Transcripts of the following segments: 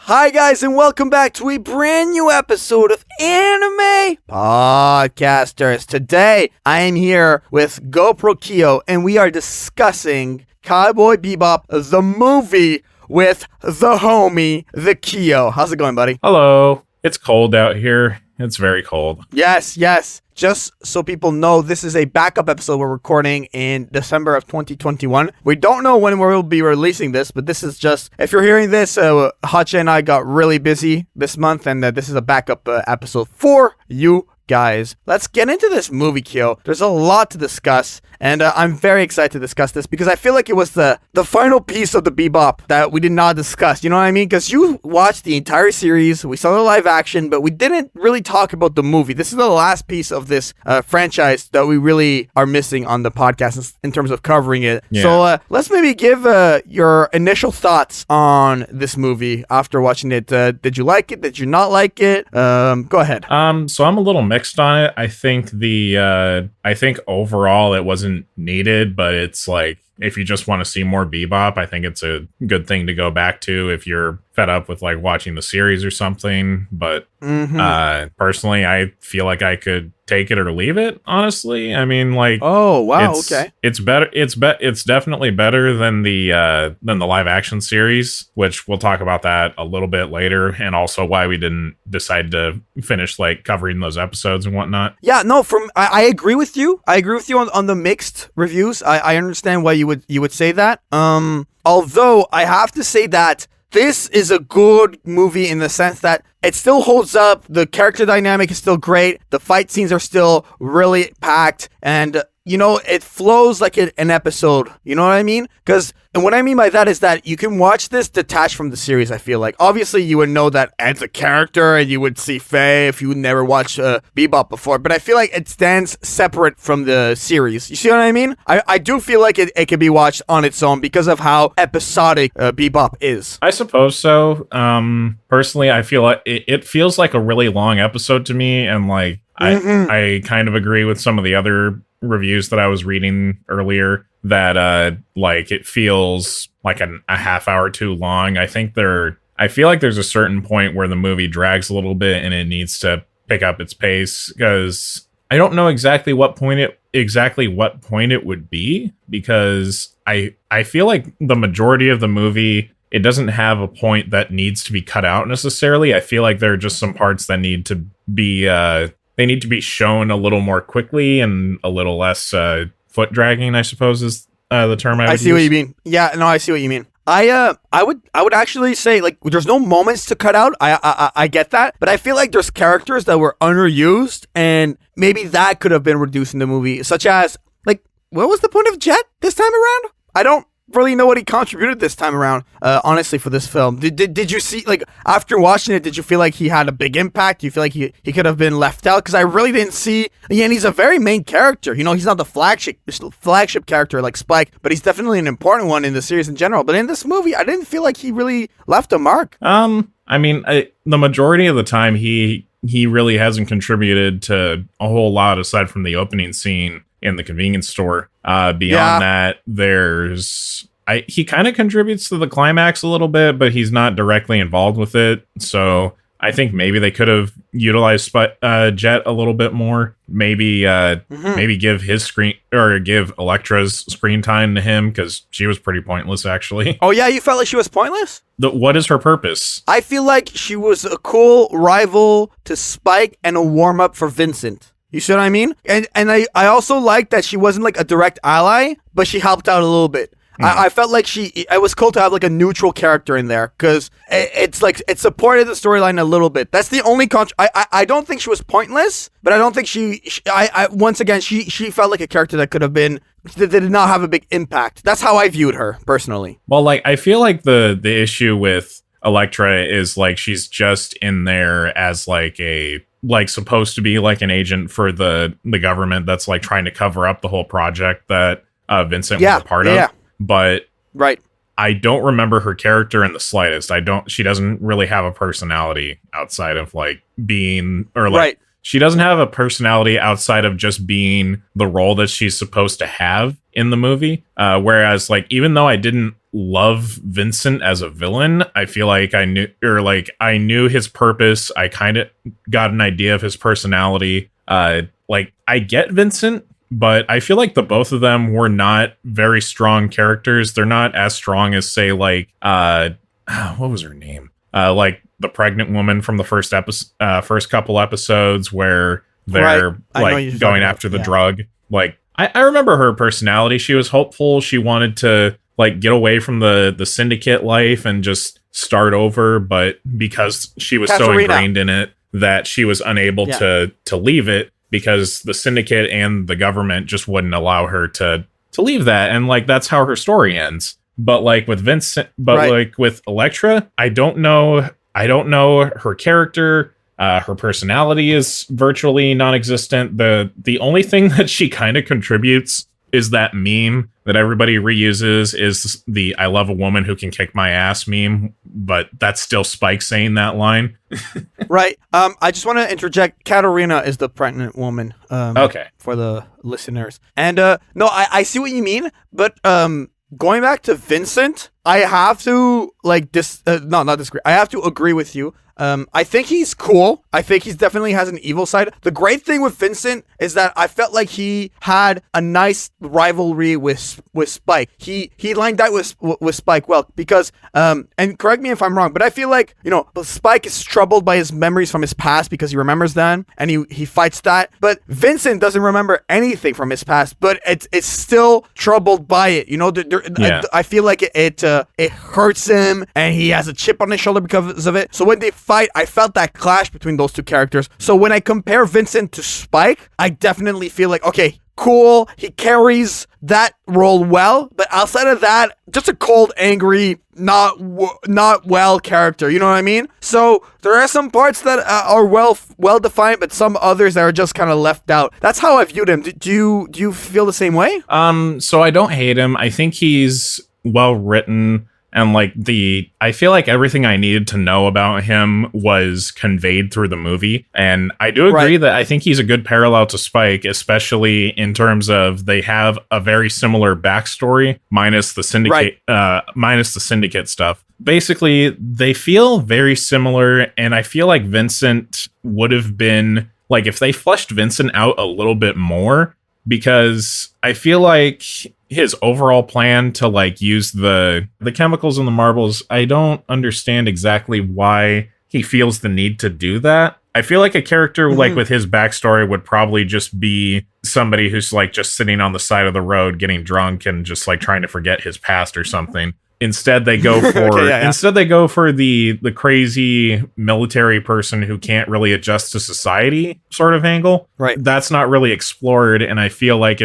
Hi guys, and welcome back to a brand new episode of Anime Podcasters. Today, I am here with GoProKyo, and we are discussing Cowboy Bebop, the movie with the homie, the Kyo. How's it going, buddy? Hello. It's cold out here. It's very cold. Yes. Just so people know, this is a backup episode we're recording in December of 2021. We don't know when we'll be releasing this, but this is just, if you're hearing this, Hotshot and I got really busy this month, and this is a backup episode for you guys. Let's get into this movie, Kyo. There's a lot to discuss, and I'm very excited to discuss this because I feel like it was the final piece of the Bebop that we did not discuss. You know what I mean? Because you watched the entire series, we saw the live action, but we didn't really talk about the movie. This is the last piece of this franchise that we really are missing on the podcast in terms of covering it. Yeah. So let's maybe give your initial thoughts on this movie after watching it. Did you like it? Did you not like it? Go ahead. So I'm a little mixed on it. I think I think overall it wasn't needed, but it's like, if you just want to see more Bebop, I think it's a good thing to go back to if you're fed up with like watching the series or something. But personally, I feel like I could take it or leave it, honestly. I mean, like, oh wow, okay, it's better. It's definitely better than the live action series, which we'll talk about that a little bit later, and also why we didn't decide to finish like covering those episodes and whatnot. Yeah, no, I agree with you. I agree with you on the mixed reviews. I understand why you would say that. Although I have to say that this is a good movie in the sense that it still holds up. The character dynamic is still great. The fight scenes are still really packed. And, you know, it flows like an episode. You know what I mean? And what I mean by that is that you can watch this detached from the series, I feel like. Obviously, you would know that Ed's a character and you would see Faye if you never watched Bebop before. But I feel like it stands separate from the series. You see what I mean? I do feel like it can be watched on its own because of how episodic Bebop is. I suppose so. Personally, I feel like it feels like a really long episode to me. And like, I kind of agree with some of the other reviews that I was reading earlier that like it feels like a half hour too long. I feel like there's a certain point where the movie drags a little bit and it needs to pick up its pace, because I don't know exactly what point it would be, because I feel like the majority of the movie, it doesn't have a point that needs to be cut out necessarily. I feel like there are just some parts that need to be they need to be shown a little more quickly and a little less foot dragging, I suppose is the term I would see use. What you mean. Yeah, no, I see what you mean. I would actually say, like, there's no moments to cut out. I get that, but I feel like there's characters that were underused, and maybe that could have been reduced in the movie, such as, like, what was the point of Jet this time around? I don't really know what he contributed this time around, honestly, for this film. Did you see, like, after watching it, did you feel like he had a big impact? Do you feel like he could have been left out? Because I really didn't see, and he's a very main character. You know, he's not the flagship character like Spike, but he's definitely an important one in the series in general. But in this movie, I didn't feel like he really left a mark. I mean, the majority of the time, he really hasn't contributed to a whole lot aside from the opening scene in the convenience store. Beyond that, he kind of contributes to the climax a little bit, but he's not directly involved with it. So I think maybe they could have utilized Jet a little bit more. Maybe give Elektra's screen time to him, because she was pretty pointless, actually. Oh yeah, you felt like she was pointless? What is her purpose? I feel like she was a cool rival to Spike and a warm up for Vincent. You see what I mean? And I also like that she wasn't like a direct ally, but she helped out a little bit. I felt like it was cool to have like a neutral character in there, because it's like it supported the storyline a little bit. That's the only I don't think she was pointless, but I don't think once again she felt like a character that could have been, that did not have a big impact. That's how I viewed her personally. Well, like, I feel like the issue with Elektra is like she's just in there as like supposed to be like an agent for the government that's like trying to cover up the whole project that Vincent was a part of. Yeah. But right, I don't remember her character in the slightest. She doesn't really have a personality outside of like being, or like, she doesn't have a personality outside of just being the role that she's supposed to have in the movie. Whereas, like, even though I didn't love Vincent as a villain, I feel like I knew his purpose. I kind of got an idea of his personality. Like, I get Vincent, but I feel like the both of them were not very strong characters. They're not as strong as, say, like, what was her name? Like the pregnant woman from the first couple episodes where they're like going after the drug. Like, I remember her personality. She was hopeful. She wanted to like get away from the syndicate life and just start over, but because she was so ingrained in it that she was unable to leave it, because the syndicate and the government just wouldn't allow her to leave that. And like, that's how her story ends. But like with Vincent, like with Elektra, I don't know her character. Her personality is virtually non-existent. The only thing that she kind of contributes is that meme that everybody reuses, is the "I love a woman who can kick my ass" meme, but that's still Spike saying that line. Right. I just want to interject. Katarina is the pregnant woman. Okay. For the listeners. And no, I see what you mean, but going back to Vincent, I have to like not disagree. I have to agree with you. I think he's cool. I think he definitely has an evil side. The great thing with Vincent is that I felt like he had a nice rivalry with Spike. He lined out with Spike well, because and correct me if I'm wrong, but I feel like, you know, Spike is troubled by his memories from his past because he remembers them and he fights that. But Vincent doesn't remember anything from his past, but it's still troubled by it. You know, I feel like it hurts him and he has a chip on his shoulder because of it. So when they fight, I felt that clash between those two characters. So when I compare Vincent to Spike, I definitely feel like, okay, cool, he carries that role well, but outside of that, just a cold, angry, not well character, you know what I mean? So there are some parts that are well defined, but some others that are just kind of left out. That's how I viewed him. Do you feel the same way? So I don't hate him. I think he's well written. And like I feel like everything I needed to know about him was conveyed through the movie. And I do agree that I think he's a good parallel to Spike, especially in terms of they have a very similar backstory, minus the syndicate stuff. Basically, they feel very similar. And I feel like Vincent would have been like, if they fleshed Vincent out a little bit more, because I feel like his overall plan to like use the chemicals in the marbles, I don't understand exactly why he feels the need to do that. I feel like a character like with his backstory would probably just be somebody who's like just sitting on the side of the road getting drunk and just like trying to forget his past or something. Instead, they go for the crazy military person who can't really adjust to society sort of angle. Right. That's not really explored, and I feel like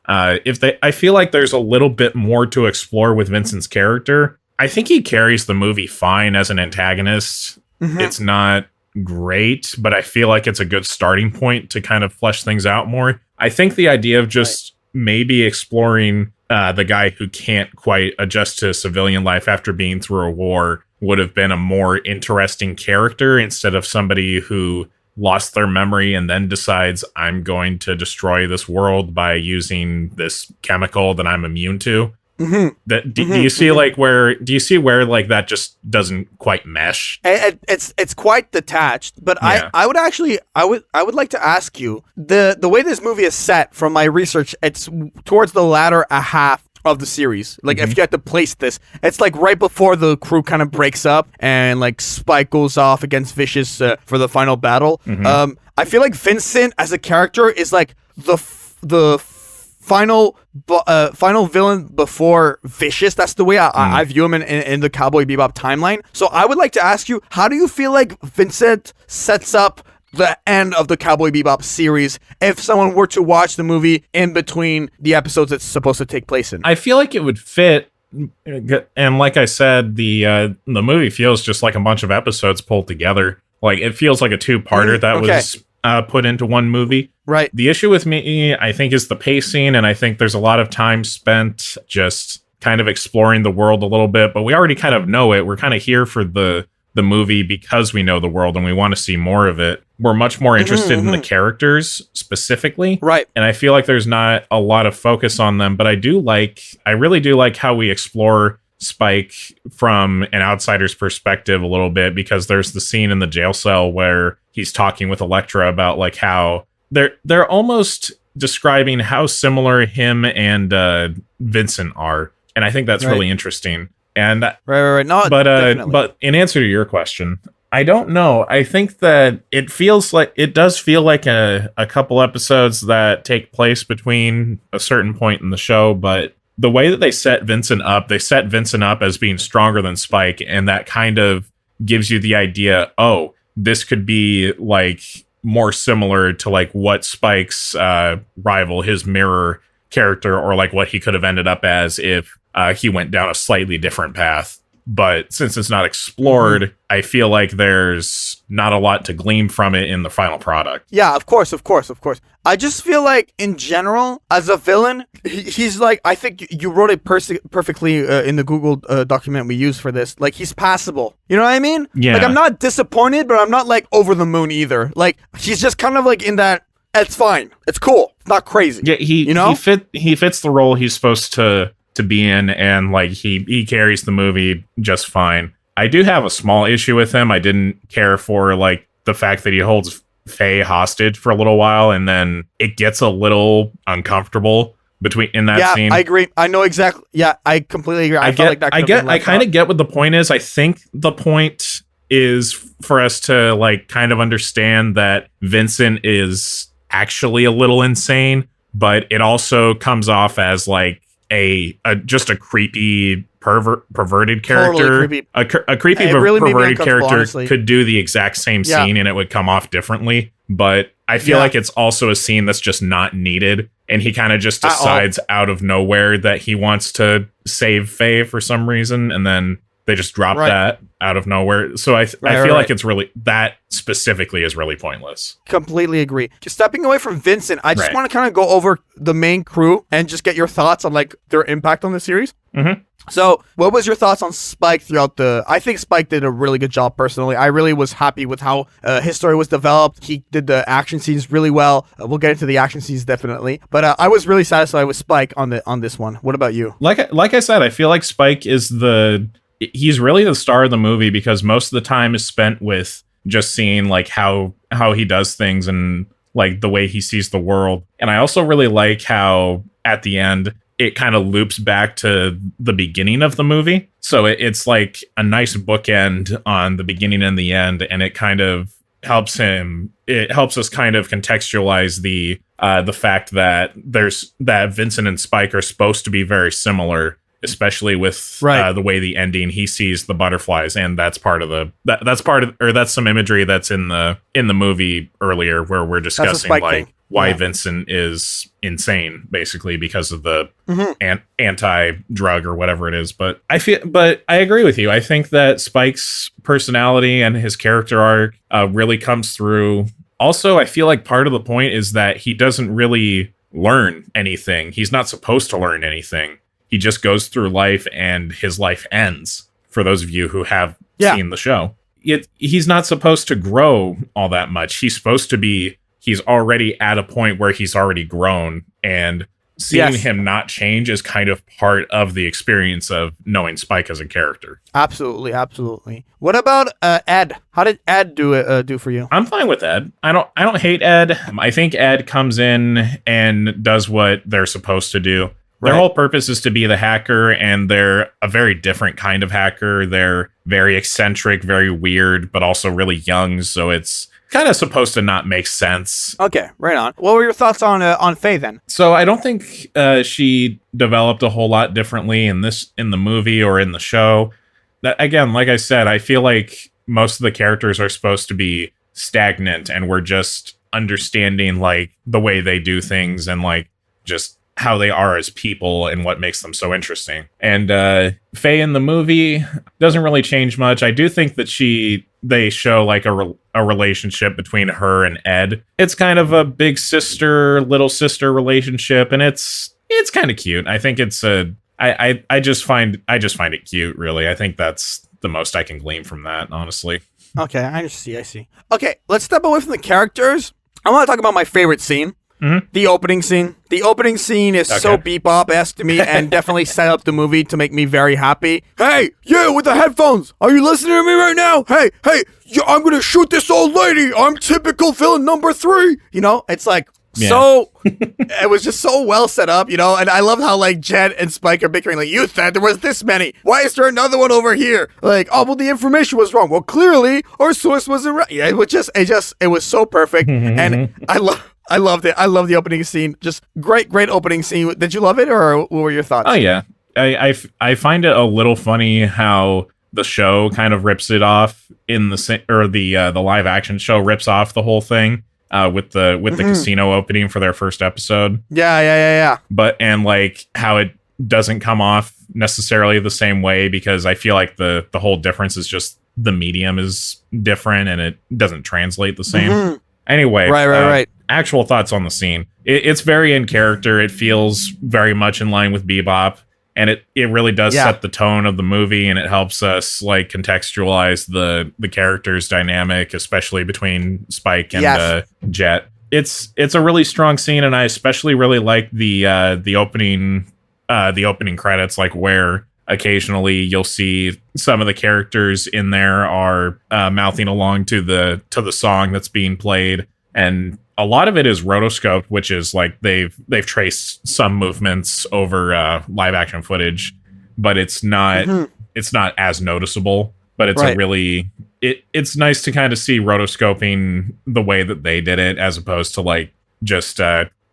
I feel like there's a little bit more to explore with Vincent's character. I think he carries the movie fine as an antagonist. It's not great, but I feel like it's a good starting point to kind of flesh things out more. I think the idea of just maybe exploring the guy who can't quite adjust to civilian life after being through a war would have been a more interesting character, instead of somebody who lost their memory and then decides, I'm going to destroy this world by using this chemical that I'm immune to. Do you see where like that just doesn't quite mesh? It's quite detached, but yeah. I would like to ask you, the way this movie is set, from my research, it's towards the latter half of the series. Like, if you had to place this, it's like right before the crew kind of breaks up and like Spike goes off against Vicious for the final battle. I feel like Vincent as a character is like the final villain before Vicious. That's the way I view him in the Cowboy Bebop timeline. So I would like to ask you, how do you feel like Vincent sets up the end of the Cowboy Bebop series if someone were to watch the movie in between the episodes it's supposed to take place in? I feel like it would fit, and like I said, the movie feels just like a bunch of episodes pulled together. Like, it feels like a two-parter that was put into one movie. Right. The issue with me, I think, is the pacing, and I think there's a lot of time spent just kind of exploring the world a little bit, but we already kind of know it. We're kind of here for the the movie because we know the world and we want to see more of it. We're much more interested in the characters specifically. Right. And I feel like there's not a lot of focus on them, but I really do like how we explore Spike from an outsider's perspective a little bit, because there's the scene in the jail cell where he's talking with Elektra about like how they're almost describing how similar him and Vincent are. And I think that's really interesting. And right. No, but in answer to your question, I don't know. I think that it does feel like a couple episodes that take place between a certain point in the show, but the way that they set Vincent up as being stronger than Spike, and that kind of gives you the idea, oh, this could be like more similar to like what Spike's rival, his mirror character, or like what he could have ended up as if he went down a slightly different path. But since it's not explored, I feel like there's not a lot to glean from it in the final product. Yeah, of course. I just feel like, in general, as a villain, he's like, I think you wrote it perfectly in the Google document we used for this. Like, he's passable. You know what I mean? Yeah. Like, I'm not disappointed, but I'm not, like, over the moon either. Like, he's just kind of, like, in that, it's fine. It's cool. It's not crazy. Yeah, he fits the role he's supposed to be in, and like he carries the movie just fine. I do have a small issue with him. I didn't care for like the fact that he holds Faye hostage for a little while, and then it gets a little uncomfortable in that scene. I agree. I know exactly. Yeah, I completely agree. I kind of get what the point is. I think the point is for us to like kind of understand that Vincent is actually a little insane, but it also comes off as like just a creepy perverted character. Totally creepy. A creepy perverted character honestly could do the exact same scene and it would come off differently. But I feel like it's also a scene that's just not needed, and he kind of just decides out of nowhere that he wants to save Faye for some reason, and then they just drop that out of nowhere. So I feel like it's really, that specifically is really pointless. Completely agree. Just stepping away from Vincent, I just want to kind of go over the main crew and just get your thoughts on like their impact on the series. Mm-hmm. So what was your thoughts on Spike throughout I think Spike did a really good job personally. I really was happy with how his story was developed. He did the action scenes really well. We'll get into the action scenes definitely. But I was really satisfied with Spike on this one. What about you? Like I said, I feel like Spike is he's really the star of the movie, because most of the time is spent with just seeing like how he does things and like the way he sees the world. And I also really like how at the end it kind of loops back to the beginning of the movie. So it's like a nice bookend on the beginning and the end, and it kind of helps us kind of contextualize the fact that that Vincent and Spike are supposed to be very similar, especially with the way the ending, he sees the butterflies, and that's some imagery that's in the movie earlier, where we're discussing like why Vincent is insane, basically because of the anti-drug or whatever it is. But I agree with you. I think that Spike's personality and his character arc really comes through. Also, I feel like part of the point is that he doesn't really learn anything. He's not supposed to learn anything. He just goes through life and his life ends, for those of you who have seen the show. He's not supposed to grow all that much. He's already at a point where he's already grown, and seeing him not change is kind of part of the experience of knowing Spike as a character. Absolutely. What about Ed? How did Ed do for you? I'm fine with Ed. I don't hate Ed. I think Ed comes in and does what they're supposed to do. Their whole purpose is to be the hacker, and they're a very different kind of hacker. They're very eccentric, very weird, but also really young, so it's kind of supposed to not make sense. Okay, right on. What were your thoughts on Faye then? So I don't think she developed a whole lot differently in the movie or in the show. That, again, like I said, I feel like most of the characters are supposed to be stagnant, and we're just understanding like the way they do things and like just how they are as people and what makes them so interesting. And Faye in the movie doesn't really change much. I do think that they show like a relationship between her and Ed. It's kind of a big sister, little sister relationship, and it's kind of cute. I think it's I just find it cute, really. I think that's the most I can glean from that, honestly. Okay, I see. Okay, let's step away from the characters. I want to talk about my favorite scene. Mm-hmm. The opening scene. The opening scene is so Bebop-esque to me and definitely set up the movie to make me very happy. Hey, you with the headphones, are you listening to me right now? Hey, I'm gonna shoot this old lady. I'm typical villain number 3. You know, it's like, so, it was just so well set up, you know, and I love how, like, Jet and Spike are bickering, like, you said there was this many. Why is there another one over here? Like, oh, well, the information was wrong. Well, clearly, our source wasn't right. Yeah, it was so perfect, and I loved it. I love the opening scene. Just great opening scene. Did you love it, or what were your thoughts? Oh, yeah. I find it a little funny how the show kind of rips it off the live action show rips off the whole thing. With the casino opening for their first episode. Yeah. But, and like how it doesn't come off necessarily the same way, because I feel like the whole difference is just the medium is different and it doesn't translate the same. Anyway, right. Actual thoughts on the scene. It's very in character. It feels very much in line with Bebop. And it really does set the tone of the movie, and it helps us like contextualize the characters' dynamic, especially between Spike and Jet. It's a really strong scene, and I especially really like the opening credits, like where occasionally you'll see some of the characters in there are mouthing along to the song that's being played, and a lot of it is rotoscoped, which is like they've traced some movements over live action footage, but it's not as noticeable. But it's a really it's nice to kind of see rotoscoping the way that they did it, as opposed to like just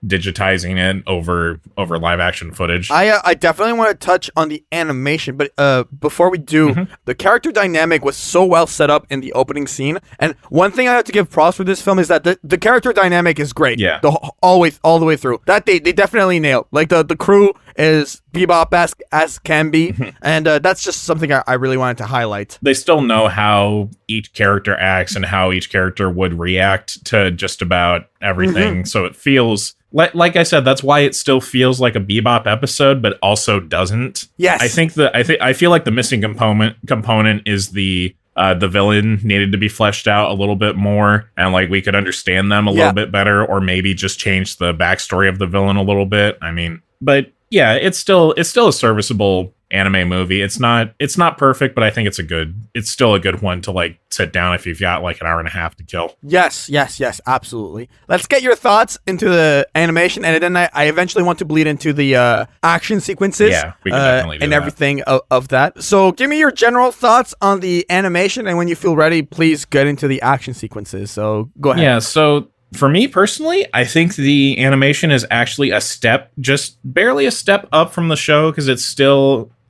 digitizing it over live action footage. I definitely want to touch on the animation, but before we do, the character dynamic was so well set up in the opening scene. And one thing I have to give props for this film is that the character dynamic is great. Yeah. All the way through. That they definitely nailed. Like the crew is Bebop as can be, and that's just something I really wanted to highlight. They still know how each character acts and how each character would react to just about everything. So it feels like I said, that's why it still feels like a Bebop episode, but also doesn't. Yes. I feel like the missing component is the villain needed to be fleshed out a little bit more, and like we could understand them a little bit better, or maybe just change the backstory of the villain a little bit. I mean, but yeah, it's still a serviceable anime movie. It's not perfect, but I think it's still a good one to like sit down if you've got like an hour and a half to kill. Yes, absolutely. Let's get your thoughts into the animation, and then I eventually want to bleed into the action sequences. Yeah, we can definitely do and that. Everything of that. So give me your general thoughts on the animation, and when you feel ready, please get into the action sequences. So go ahead. Yeah, so for me personally, I think the animation is actually just barely a step up from the show, because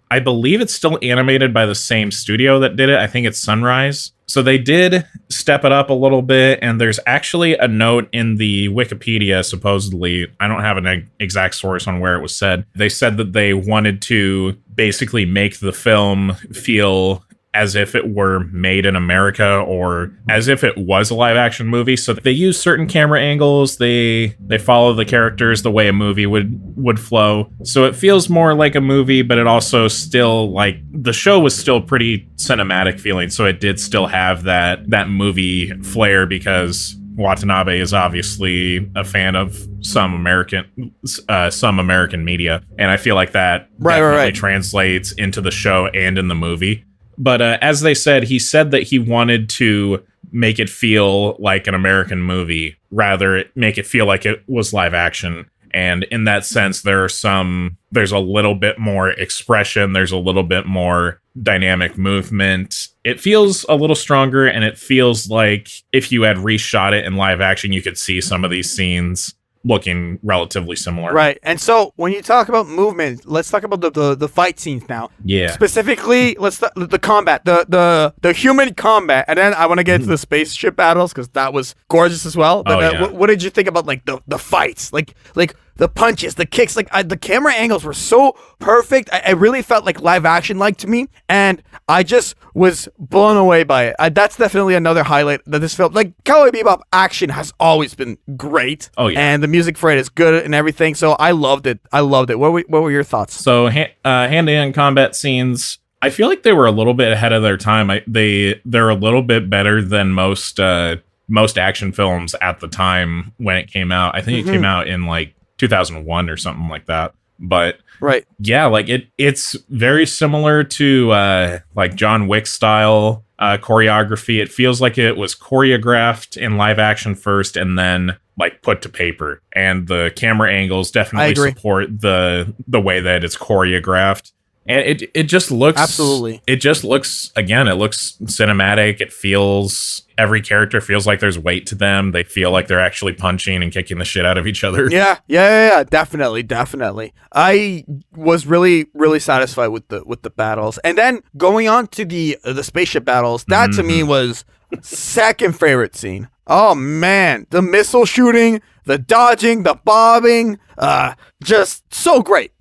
I believe it's still animated by the same studio that did it. I think it's Sunrise. So they did step it up a little bit, and there's actually a note in the Wikipedia, supposedly. I don't have an exact source on where it was said. They said that they wanted to basically make the film feel as if it were made in America, or as if it was a live action movie. So they use certain camera angles. They follow the characters the way a movie would flow. So it feels more like a movie, but it also still, like, the show was still pretty cinematic feeling. So it did still have that movie flair, because Watanabe is obviously a fan of some American media. And I feel like that definitely translates into the show and in the movie. But as they said, he said that he wanted to make it feel like an American movie, rather make it feel like it was live action. And in that sense, there's a little bit more expression. There's a little bit more dynamic movement. It feels a little stronger, and it feels like if you had reshot it in live action, you could see some of these scenes looking relatively similar. Right. And so when you talk about movement, let's talk about the fight scenes now. Yeah. Specifically, the combat, the human combat, and then I want to get into the spaceship battles, because that was gorgeous as well. What did you think about like the fights, like the punches, the kicks? Like the camera angles were so perfect. I really felt like live action like to me, and I just was blown away by it. That's definitely another highlight that this film. Like, Cowboy Bebop action has always been great. Oh yeah. And the music for it is good and everything. So I loved it. What were your thoughts? So hand-to-hand combat scenes, I feel like they were a little bit ahead of their time. They're a little bit better than most action films at the time when it came out. I think it came out in like 2001 or something like that. But right, yeah, like it's very similar to like John Wick style choreography. It feels like it was choreographed in live action first and then like put to paper. And the camera angles definitely support the way that it's choreographed. And it just looks absolutely. It just looks, again, it looks cinematic. It feels, every character feels like there's weight to them. They feel like they're actually punching and kicking the shit out of each other. Yeah. Definitely. I was really, really satisfied with the battles, and then going on to the spaceship battles. That to me was second favorite scene. Oh man, the missile shooting, the dodging, the bobbing, just so great.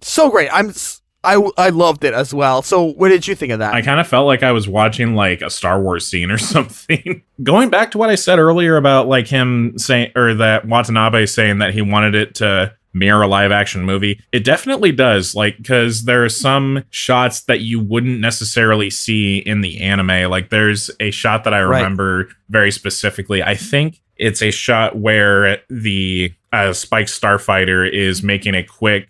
I loved it as well. So what did you think of that? I kind of felt like I was watching like a Star Wars scene or something. Going back to what I said earlier about like him saying, or that Watanabe saying that he wanted it to mirror a live action movie, it definitely does. Like, because there are some shots that you wouldn't necessarily see in the anime. Like there's a shot that I remember very specifically. I think it's a shot where the Spike Starfighter is making a quick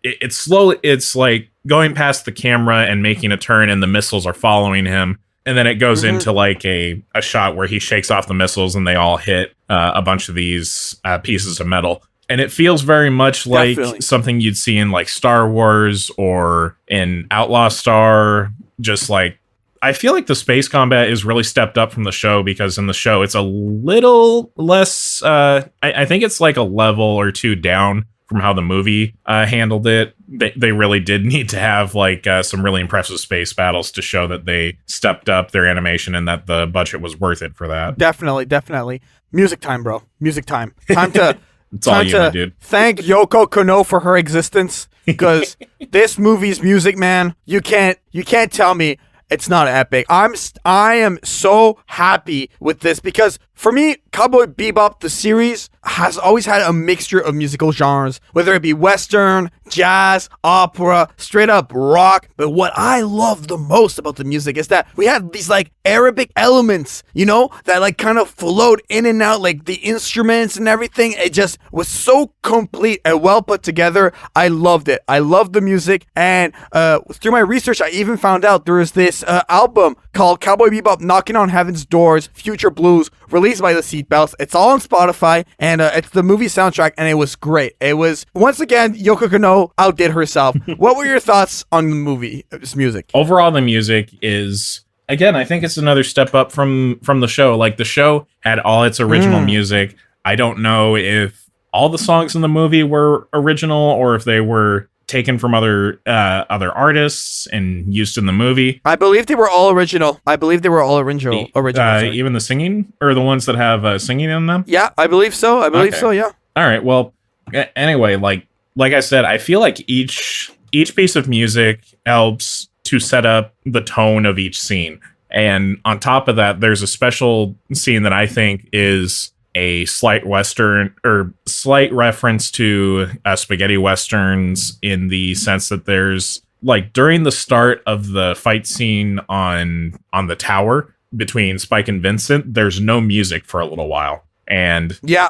it's like going past the camera and making a turn, and the missiles are following him, and then it goes into like a shot where he shakes off the missiles and they all hit a bunch of these pieces of metal, and it feels very much like something you'd see in like Star Wars or in Outlaw Star. Just like, I feel like the space combat is really stepped up from the show, because in the show it's a little less I think it's like a level or two down from how the movie handled it. They really did need to have like some really impressive space battles to show that they stepped up their animation and that the budget was worth it for that. Definitely. Music time, bro. Music time. Time to it's all you, dude. Thank Yoko Kanno for her existence, because this movie's music, man, you can't tell me it's not epic. I am so happy with this, because for me, Cowboy Bebop, the series, has always had a mixture of musical genres, whether it be Western, jazz, opera, straight up rock. But what I love the most about the music is that we had these like Arabic elements, you know, that like kind of flowed in and out, like the instruments and everything. It just was so complete and well put together. I loved it. I loved the music. And through my research, I even found out there is this album called Cowboy Bebop Knocking on Heaven's Doors, Future Blues, released by the Seatbelts. It's all on Spotify, and it's the movie soundtrack, and it was great. It was, once again, Yoko Kanno outdid herself. What were your thoughts on the movie, this music? Overall, the music is, again, I think it's another step up from the show. Like, the show had all its original music. I don't know if all the songs in the movie were original or if they were taken from other artists and used in the movie. I believe they were all original. Original. Even the singing, or the ones that have singing in them? Yeah, I believe so. So, yeah. All right, well, anyway, like I said, I feel like each piece of music helps to set up the tone of each scene. And on top of that, there's a special scene that I think is a slight Western, or slight reference to spaghetti Westerns, in the sense that there's, like, during the start of the fight scene on the tower between Spike and Vincent, there's no music for a little while. And yeah,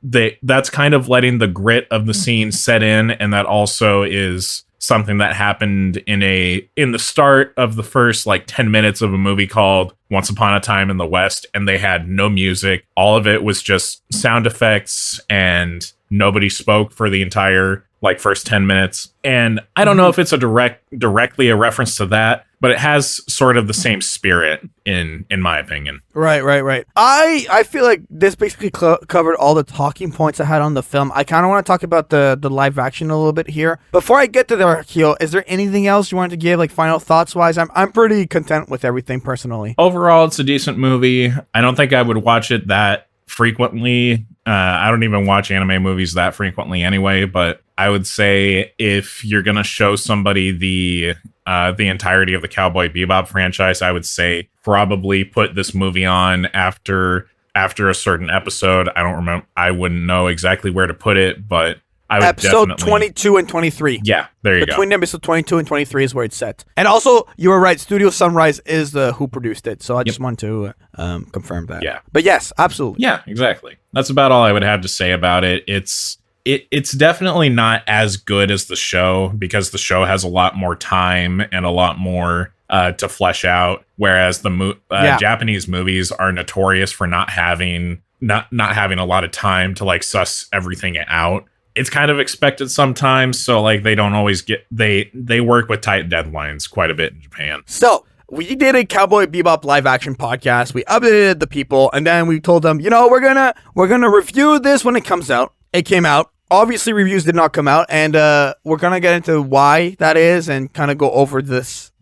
that's kind of letting the grit of the scene set in, and that also is something that happened in the start of the first like 10 minutes of a movie called Once Upon a Time in the West, and they had no music. All of it was just sound effects, and nobody spoke for the entire like first 10 minutes. And I don't know if it's directly a reference to that, but it has sort of the same spirit in my opinion. Right. I feel like this basically covered all the talking points I had on the film. I kind of want to talk about the live action a little bit here. Before I get to there, Kyo, is there anything else you wanted to give, like final thoughts wise? I'm pretty content with everything personally. Overall, it's a decent movie. I don't think I would watch it that frequently. I don't even watch anime movies that frequently anyway, but I would say if you're going to show somebody the entirety of the Cowboy Bebop franchise, I would say probably put this movie on after a certain episode. I don't remember. I wouldn't know exactly where to put it, but I would episode definitely 22 and 23. Yeah, there you Between go. episode 22 and 23 is where it's set. And also, you were right, Studio Sunrise is who produced it. So I just want to confirm that. Yeah. But yes, absolutely. Yeah, exactly. That's about all I would have to say about it. It's definitely not as good as the show because the show has a lot more time and a lot more to flesh out, whereas the Japanese movies are notorious for not having a lot of time to like suss everything out. It's kind of expected sometimes, so like they don't always get they work with tight deadlines quite a bit in Japan. So we did a Cowboy Bebop live action podcast. We updated the people, and then we told them, we're gonna review this when it comes out. It came out. Obviously, reviews did not come out, and we're gonna get into why that is and kind of go over this.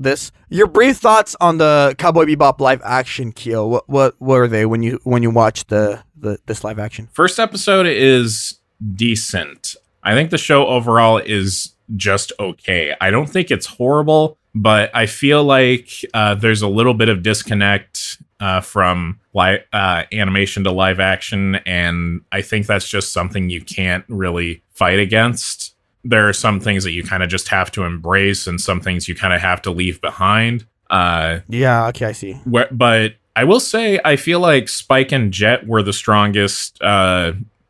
Your brief thoughts on the Cowboy Bebop live action, Kyo. What were they when you watched this live action? First episode is decent. I think the show overall is just okay. I don't think it's horrible, but I feel like there's a little bit of disconnect from animation to live action, and I think that's just something you can't really fight against. There are some things that you kind of just have to embrace, and some things you kind of have to leave behind. Yeah, okay, I see. But I will say, I feel like Spike and Jet were the strongest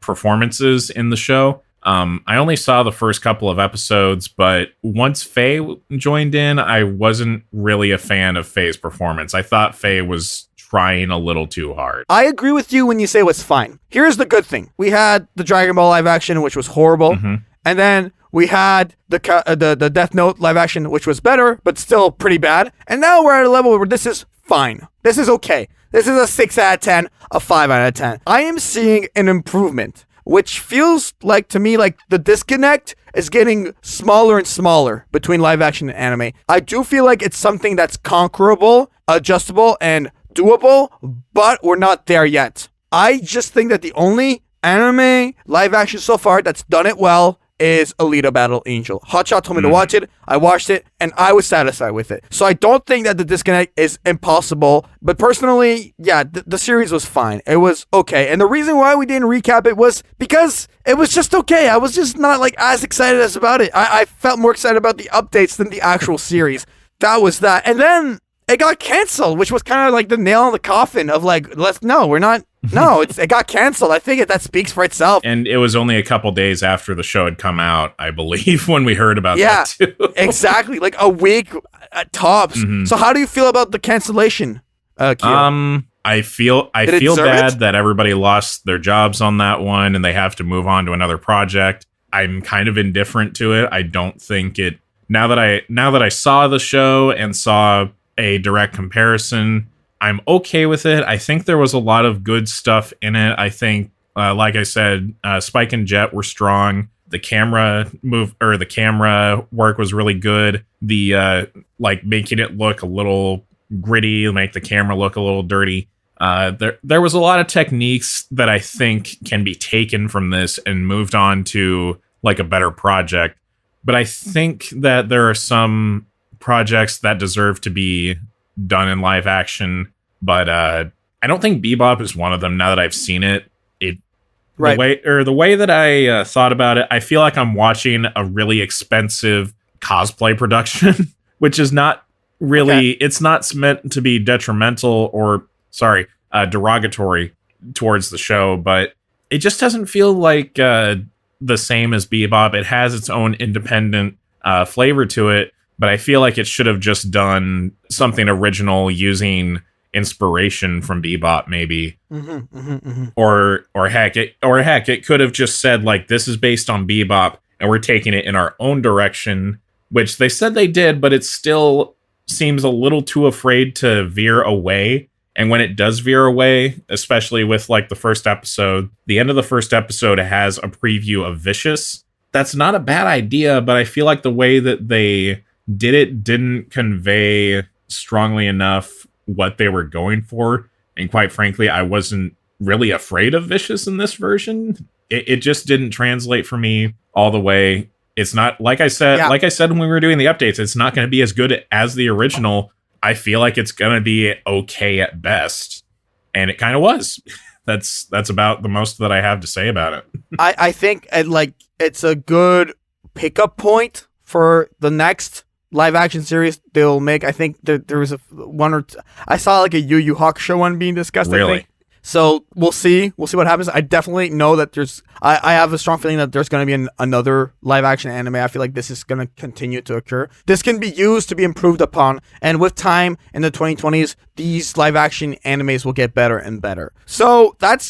performances in the show. I only saw the first couple of episodes, but once Faye joined in, I wasn't really a fan of Faye's performance. I thought Faye was trying a little too hard. I agree with you when you say it was fine. Here's the good thing. We had the Dragon Ball live action, which was horrible. Mm-hmm. And then we had the Death Note live action, which was better, but still pretty bad. And now we're at a level where this is fine. This is okay. This is a 6 out of 10, a 5 out of 10. I am seeing an improvement, which feels like to me like the disconnect is getting smaller and smaller between live action and anime. I do feel like it's something that's conquerable, adjustable, and doable, but we're not there yet. I just think that the only anime live action so far that's done it well is Alita Battle Angel. Hotshot told me to watch it. I watched it, and I was satisfied with it. So I don't think that the disconnect is impossible. But personally, yeah, the series was fine. It was okay. And the reason why we didn't recap it was because it was just okay. I was just not like as excited as about it. I felt more excited about the updates than the actual series. That was that. And then it got canceled, which was kind of like the nail in the coffin of like, it got canceled. I think that speaks for itself. And it was only a couple days after the show had come out, I believe, when we heard about that too. Exactly. Like a week at tops. Mm-hmm. So how do you feel about the cancellation, Kyo? I feel bad that everybody lost their jobs on that one and they have to move on to another project. I'm kind of indifferent to it. I don't think it now that I saw the show and saw a direct comparison, I'm okay with it. I think there was a lot of good stuff in it. I think, like I said, Spike and Jet were strong. The camera work was really good. The making it look a little gritty, make the camera look a little dirty. There was a lot of techniques that I think can be taken from this and moved on to like a better project. But I think that there are some projects that deserve to be done in live action, but I don't think Bebop is one of them. Now that I've seen it, right. the way that I thought about it, I feel like I'm watching a really expensive cosplay production, which is not really. Okay. It's not meant to be detrimental or derogatory towards the show, but it just doesn't feel like the same as Bebop. It has its own independent flavor to it. But I feel like it should have just done something original using inspiration from Bebop, maybe. Or heck, it could have just said like, this is based on Bebop and we're taking it in our own direction, which they said they did, but it still seems a little too afraid to veer away. And when it does veer away, especially with like the first episode, the end of the first episode has a preview of Vicious. That's not a bad idea, but I feel like the way that they didn't convey strongly enough what they were going for. And quite frankly, I wasn't really afraid of Vicious in this version. It just didn't translate for me all the way. It's not, like I said when we were doing the updates, it's not going to be as good as the original. I feel like it's going to be okay at best. And it kind of was. that's about the most that I have to say about it. I think it's a good pickup point for the next live action series they'll make. I think there was one or two. I saw like a Yu Yu Hakusho one being discussed. Really? I think. So we'll see what happens. I definitely know that I have a strong feeling that there's going to be another live action anime. I feel like this is going to continue to occur. This can be used to be improved upon, and with time in the 2020s, these live action animes will get better and better. So that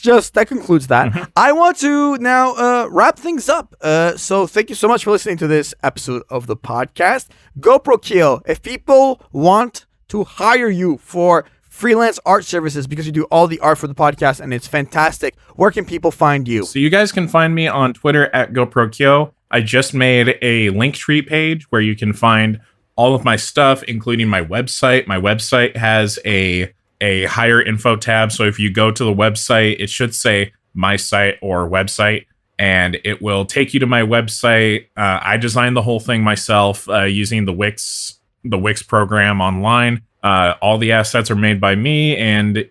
concludes that. Mm-hmm. I want to now wrap things up. So thank you so much for listening to this episode of the podcast. GoProKyo, if people want to hire you for freelance art services because you do all the art for the podcast and it's fantastic, where can people find you? So you guys can find me on Twitter at GoProKyo. I just made a Linktree page where you can find all of my stuff, including my website. My website has a hire info tab. So if you go to the website, it should say my site or website, and it will take you to my website. I designed the whole thing myself using the Wix program online. All the assets are made by me, and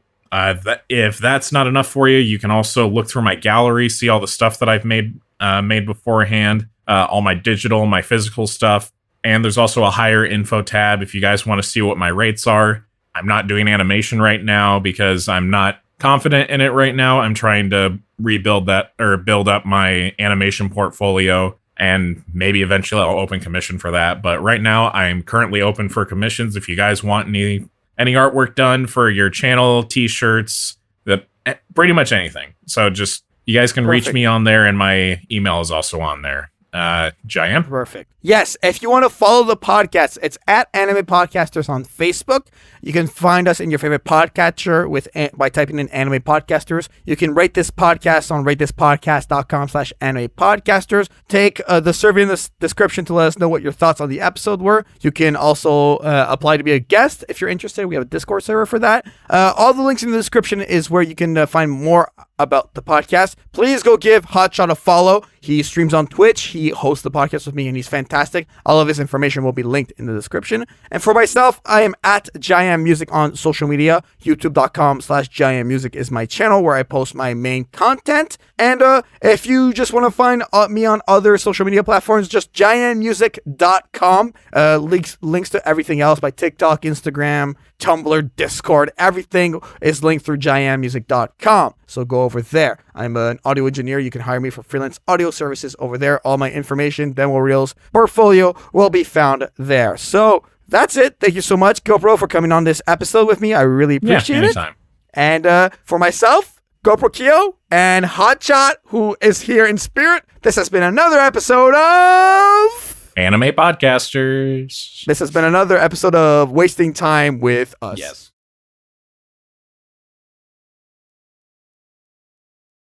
if that's not enough for you, you can also look through my gallery, see all the stuff that I've made beforehand, all my digital, my physical stuff, and there's also a hire info tab if you guys want to see what my rates are. I'm not doing animation right now because I'm not confident in it right now. I'm trying to build up my animation portfolio, and maybe eventually I'll open commission for that. But right now, I'm currently open for commissions. If you guys want any artwork done for your channel, t-shirts, pretty much anything. So just, you guys can reach me on there, and my email is also on there. Jaian? Perfect. Yes, if you want to follow the podcast, it's at Anime Podcasters on Facebook. You can find us in your favorite podcatcher by typing in Anime Podcasters. You can rate this podcast on ratethispodcast.com/anime podcasters. Take the survey in the description to let us know what your thoughts on the episode were. You can also apply to be a guest if you're interested. We have a Discord server for that. All the links in the description is where you can find more about the podcast. Please go give Hotshot a follow. He streams on Twitch. He hosts the podcast with me, and he's fantastic. All of his information will be linked in the description. And for myself, I am at JaianMusic on social media. YouTube.com/JaianMusic is my channel where I post my main content. And if you just want to find me on other social media platforms, just JaianMusic.com. Links to everything else, by TikTok, Instagram, Tumblr, Discord. Everything is linked through JaianMusic.com. So go over there. I'm an audio engineer. You can hire me for freelance audio services over there. All my information, demo reels, portfolio will be found there. So that's it. Thank you so much, GoPro, for coming on this episode with me. I really appreciate it. And for myself, GoProKyo, and Hotshot, who is here in spirit, this has been another episode of Anime Podcasters. This has been another episode of Wasting Time with Us. Yes.